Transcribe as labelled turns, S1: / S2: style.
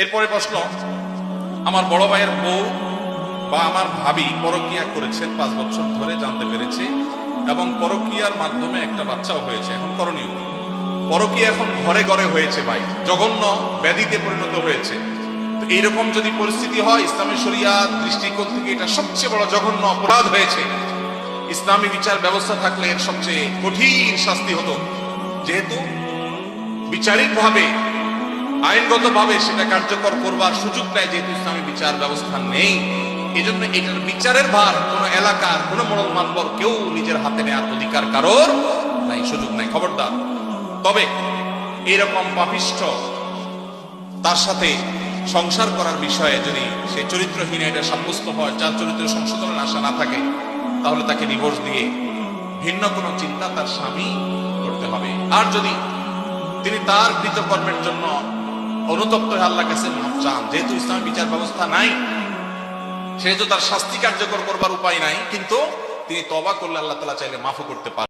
S1: এরপরে প্রশ্ন, আমার বড় ভাইয়ের বউ বা আমার ভাবি পরকীয়া করেছেন 5 বছর ধরে, জানতে পেরেছি, এবং পরকীয়ার মাধ্যমে একটা বাচ্চাও হয়েছে। এখন করণীয় কি? পরকীয়া এখন ঘরে ঘরে হয়েছে ভাই, জঘন্য ব্যাধিতে পরিণত হয়েছে। তো এইরকম যদি পরিস্থিতি হয়, ইসলামী শরিয়া দৃষ্টিকোণ থেকে এটা সবচেয়ে বড় জঘন্য অপরাধ হয়েছে। ইসলামী বিচার ব্যবস্থা থাকলে এর সবচেয়ে কঠিন শাস্তি হতো। যেহেতু বিচারিক ভাবে, আইনগত ভাবে সেটা কার্যকর করবার সুযোগ নেয়, যেহেতু ইসলামী বিচার ব্যবস্থা নেই, এই জন্য এটার বিচারের ভার কোন এলাকার কোন মোড়ল মানবর কেউ নিজের হাতে নেওয়ার অধিকার কারোর নাই, সুযোগ নাই, খবরদার। তবে এরকম পাপিষ্ঠ তার সাথে সংসার করার বিষয়ে যদি সে চরিত্রহীন এটা সাব্যস্ত হয়, যার চরিত্র সংশোধনের আশা না থাকে, তাহলে তাকে ডিভোর্স দিয়ে ভিন্ন কোনো চিন্তা তার স্বামী করতে হবে। আর যদি তিনি তার কৃতকর্মের জন্য অনুতপ্ত হয়ে আল্লাহর কাছে মাফ চান, যেহেতু ইসলামী বিচার ব্যবস্থা নাই, সেহেতু তার শাস্তি কার্যকর করবার উপায় নাই, কিন্তু তিনি তওবা করলে আল্লাহ তাআলা চাইলে মাফও করতে পারেন।